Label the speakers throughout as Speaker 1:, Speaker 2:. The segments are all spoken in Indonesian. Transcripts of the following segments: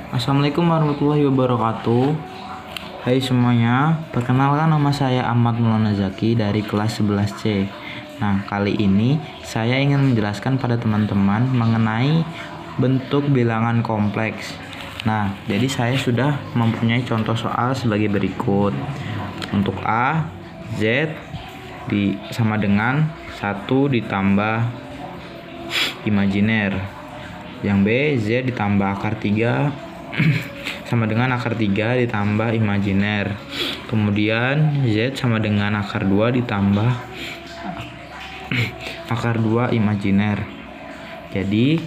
Speaker 1: Assalamualaikum warahmatullahi wabarakatuh. Hai semuanya, perkenalkan nama saya Ahmad Maulana Zaki dari kelas 11C. Nah, kali ini saya ingin menjelaskan pada teman-teman mengenai bentuk bilangan kompleks. Nah, jadi saya sudah mempunyai contoh soal sebagai berikut. Untuk A, Z sama dengan 1 ditambah imajiner. Yang B, Z ditambah akar 3 sama dengan akar 3 ditambah imajiner. Kemudian Z sama dengan akar 2 ditambah akar 2 imajiner. Jadi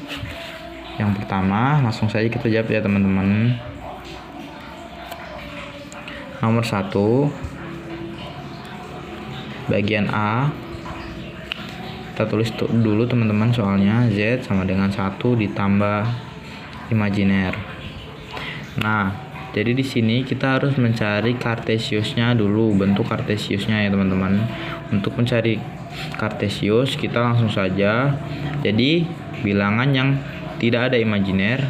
Speaker 1: yang pertama langsung saja kita jawab ya teman-teman. Nomor 1, bagian A, kita tulis dulu teman-teman soalnya. Z sama dengan 1 ditambah imajiner. Nah, jadi di sini kita harus mencari kartesiusnya dulu, bentuk kartesiusnya ya teman-teman. Untuk mencari kartesius kita langsung saja. Jadi bilangan yang tidak ada imajiner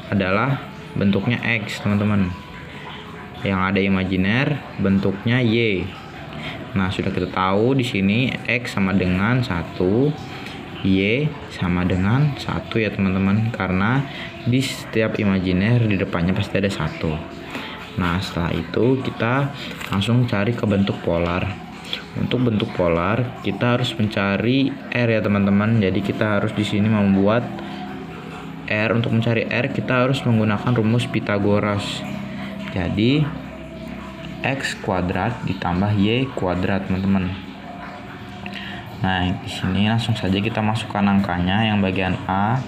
Speaker 1: adalah bentuknya X, teman-teman. Yang ada imajiner bentuknya Y. Nah, sudah kita tahu di sini X sama dengan 1, Y sama dengan 1 ya teman-teman, karena di setiap imajiner di depannya pasti ada 1. Nah, setelah itu kita langsung cari ke bentuk polar. Untuk bentuk polar kita harus mencari R ya teman-teman. Jadi kita harus di sini membuat R. Untuk mencari R kita harus menggunakan rumus Pythagoras. Jadi X kuadrat ditambah Y kuadrat teman-teman. Nah, di sini langsung saja kita masukkan angkanya. Yang bagian A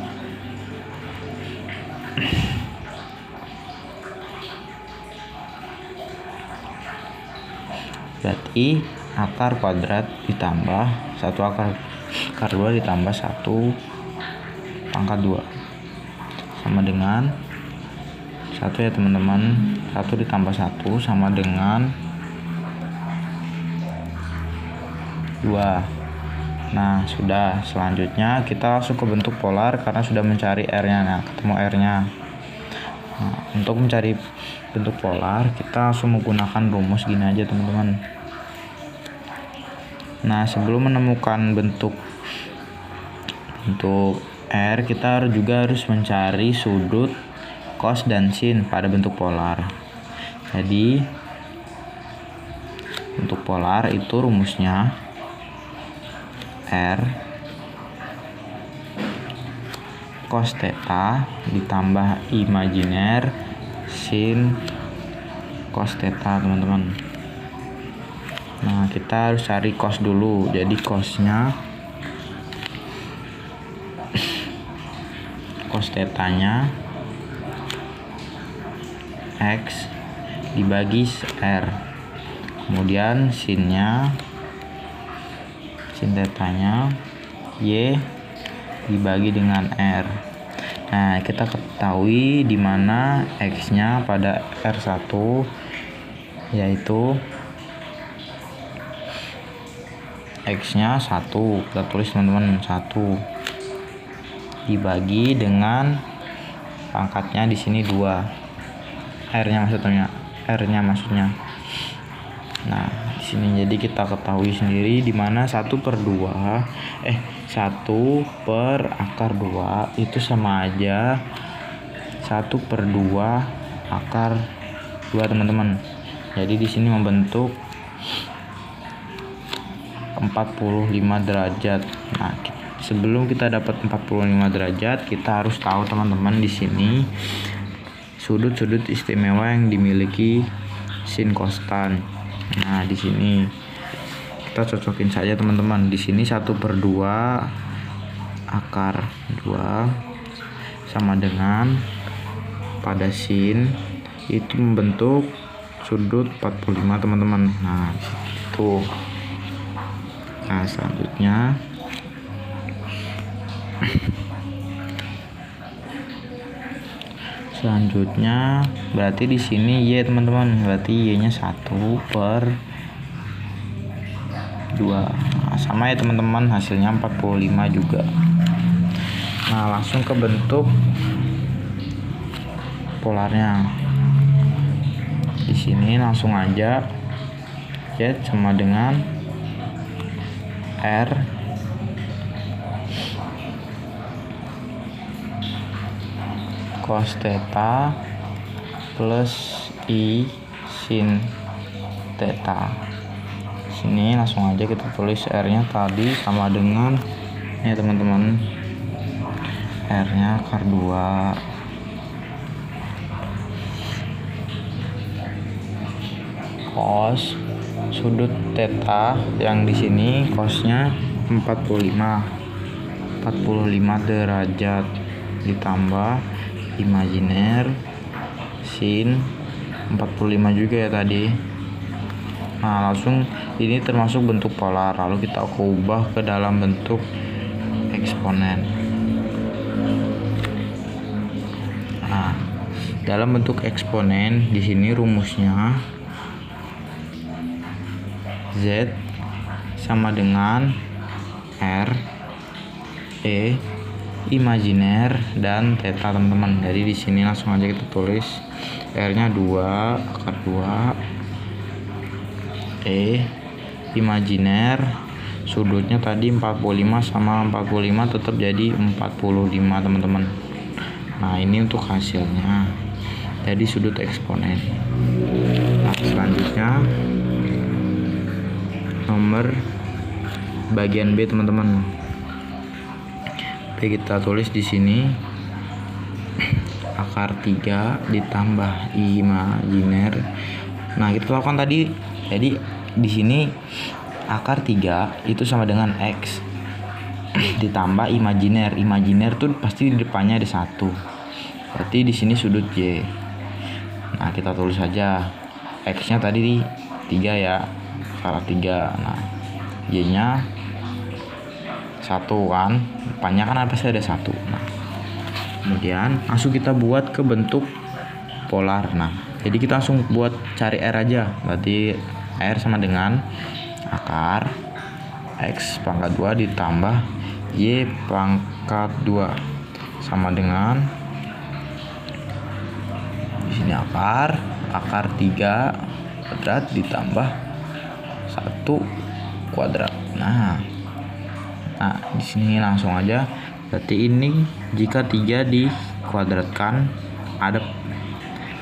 Speaker 1: berarti akar kuadrat ditambah 1 akar 2 ditambah 1 pangkat 2 sama dengan 1 ya teman-teman. 1 ditambah 1 sama dengan 2. Nah, sudah. Selanjutnya kita langsung ke bentuk polar karena sudah mencari R-nya. Nah, ketemu R-nya. Nah, untuk mencari bentuk polar kita langsung menggunakan rumus gini aja teman-teman. Nah, sebelum menemukan bentuk R, kita juga harus mencari sudut, cos dan sin pada bentuk polar. Jadi untuk polar itu rumusnya R cos theta ditambah imajiner sin cos theta teman-teman. Nah, kita harus cari cos dulu. Jadi cosnya, cos theta-nya X dibagi R. Kemudian sinnya, sin theta-nya Y dibagi dengan R. Nah, kita ketahui di mana X-nya pada R1 yaitu X-nya 1. Kita tulis teman-teman 1 dibagi dengan pangkatnya di sini 2. R-nya maksudnya. Nah, di sini jadi kita ketahui sendiri di mana 1 per akar 2 itu sama aja 1 per 2 akar 2 teman-teman. Jadi di sini membentuk 45 derajat. Nah, sebelum kita dapat 45 derajat, kita harus tahu teman-teman di sini sudut-sudut istimewa yang dimiliki sin konstan. Nah, di sini kita cocokin saja teman-teman. Di sini 1 per 2 akar 2 sama dengan pada sin itu membentuk sudut 45 teman-teman. Nah, itu. Nah, selanjutnya berarti di sini Y teman-teman. Berarti Y-nya 1 per 2. Nah, sama ya teman-teman, hasilnya 45 juga. Nah, langsung ke bentuk polarnya. Di sini langsung aja Z sama dengan R cos theta plus I sin theta. Sini langsung aja kita tulis R-nya tadi sama dengan ya teman-teman, R-nya akar 2 cos sudut theta yang di sini cosnya 45 derajat ditambah imajiner sin 45 juga ya tadi. Nah, langsung ini termasuk bentuk polar, lalu kita ubah ke dalam bentuk eksponen. Nah, dalam bentuk eksponen di sini rumusnya Z sama dengan R E imajiner dan theta teman-teman. Jadi di sini langsung aja kita tulis R-nya 2 akar 2 E imajiner, sudutnya tadi 45 sama 45 tetap jadi 45 teman-teman. Nah, ini untuk hasilnya. Jadi sudut eksponen. Nah, selanjutnya nomor bagian B teman-teman. B kita tulis di sini akar 3 ditambah imajiner. Nah, kita lakukan tadi. Jadi di sini akar 3 itu sama dengan X ditambah imajiner. Imajiner tuh pasti di depannya ada 1. Berarti di sini sudut Y. Nah, kita tulis saja X-nya tadi 3 ya. Akar 3. Nah, Y-nya 1 kan. Depannya kan pasti ada 1. Nah, kemudian langsung kita buat ke bentuk polar. Nah, jadi kita langsung buat cari R aja. Berarti R sama dengan akar X pangkat 2 ditambah Y pangkat 2 sama dengan di sini akar 3 kuadrat ditambah 1 kuadrat. Nah, di sini langsung aja. Berarti ini jika 3 dikuadratkan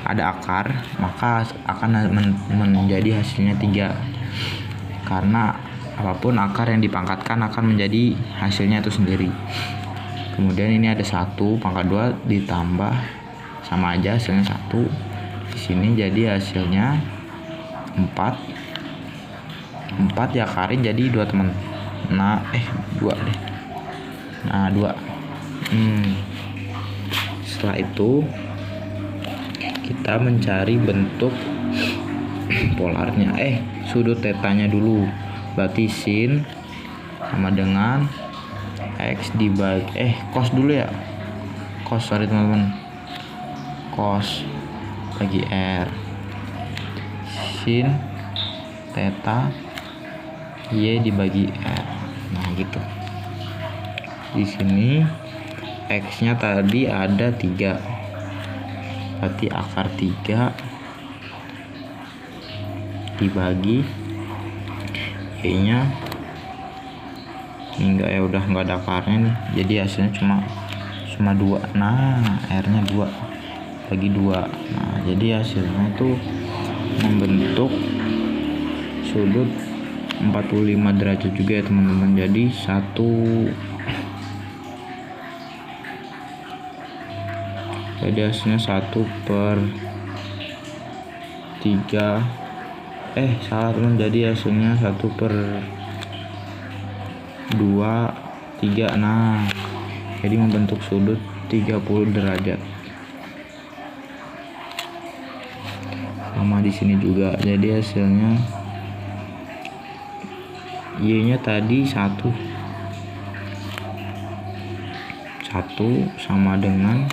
Speaker 1: ada akar, maka akan menjadi hasilnya 3. Karena apapun akar yang dipangkatkan akan menjadi hasilnya itu sendiri. Kemudian ini ada 1 pangkat 2 ditambah sama aja hasilnya 1. Di sini jadi hasilnya 4 diakarin jadi 2 teman. Nah, 2 deh. Nah, 2. Setelah itu kita mencari bentuk polarnya. Sudut tetanya dulu. Berarti sin sama dengan X dibagi cos dulu ya. Sorry teman-teman. Cos bagi R sin theta Y dibagi R. Nah, gitu. Di sini X-nya tadi ada 3. Berarti akar 3 dibagi Y-nya ini enggak ya, udah enggak ada akarnya nih. Jadi hasilnya cuma 2. Nah, R-nya 2 bagi 2. Nah, jadi hasilnya itu membentuk sudut 45 derajat juga ya teman-teman. Jadi 1. Jadi hasilnya 1/3. Salah teman. Jadi hasilnya 1/2/3. Nah, jadi membentuk sudut 30 derajat. Sama di sini juga. Jadi hasilnya Y-nya tadi 1 sama dengan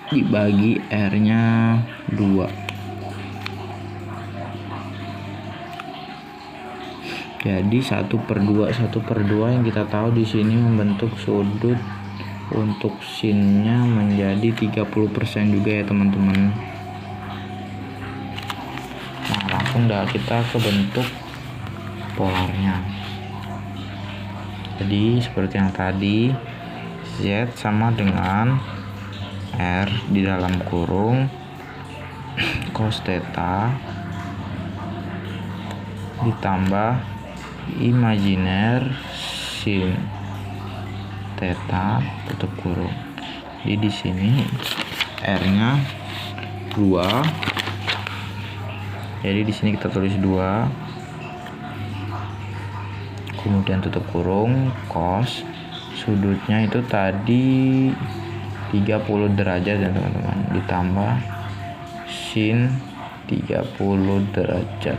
Speaker 1: dibagi R-nya 2. Jadi 1/2 yang kita tahu di sini membentuk sudut Untuk sin-nya menjadi 30% juga ya teman-teman. Nah, langsung dah kita ke bentuk polarnya. Jadi seperti yang tadi, Z sama dengan R di dalam kurung cos theta ditambah imajiner sin theta tutup kurung. Jadi di sini R-nya 2. Jadi di sini kita tulis 2. Kemudian tutup kurung cos, sudutnya itu tadi 30 derajat ya teman-teman, ditambah sin 30 derajat.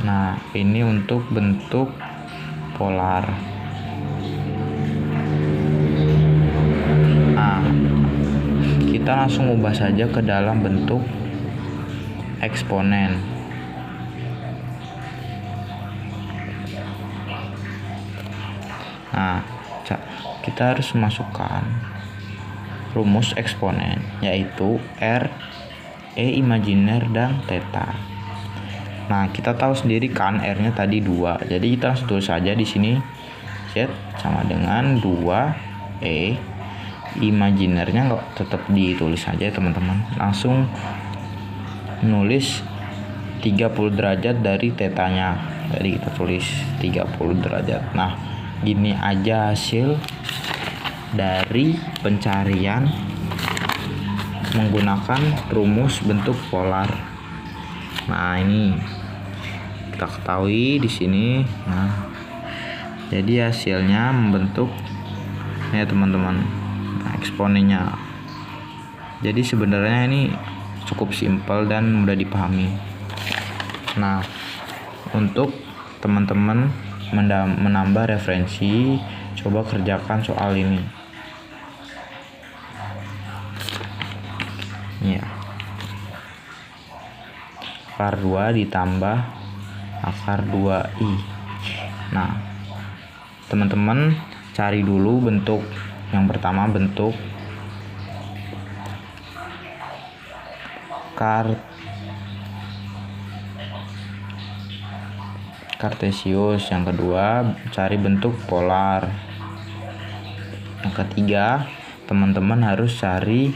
Speaker 1: Nah, ini untuk bentuk polar. Nah, kita langsung ubah saja ke dalam bentuk eksponen. Nah, kita harus masukkan rumus eksponen, yaitu R, E imajiner, dan theta. Nah, kita tahu sendiri kan R-nya tadi 2. Jadi kita langsung tulis saja di sini Z sama dengan 2E. Imajinernya nggak tetap ditulis saja ya teman-teman. Langsung nulis 30 derajat dari tetanya. Jadi kita tulis 30 derajat. Nah, gini aja hasil dari pencarian menggunakan rumus bentuk polar. Nah, ini kita ketahui di sini. Nah, jadi hasilnya membentuk ya teman-teman, eksponennya. Jadi sebenarnya ini cukup simpel dan mudah dipahami. Nah, untuk teman-teman menambah referensi, coba kerjakan soal ini. Ya. Akar 2 ditambah akar 2i. Nah, teman-teman cari dulu bentuk yang pertama, bentuk kartesius. Yang kedua, cari bentuk polar. Yang ketiga, teman-teman harus cari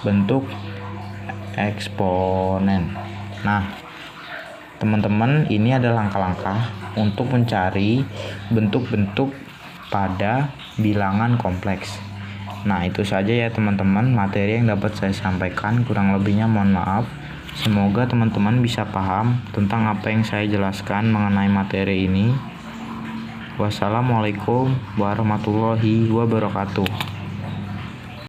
Speaker 1: bentuk eksponen. Nah, teman-teman, ini ada langkah-langkah untuk mencari bentuk-bentuk pada bilangan kompleks. Nah, itu saja ya teman-teman materi yang dapat saya sampaikan. Kurang lebihnya mohon maaf. Semoga teman-teman bisa paham tentang apa yang saya jelaskan mengenai materi ini. Wassalamualaikum warahmatullahi wabarakatuh.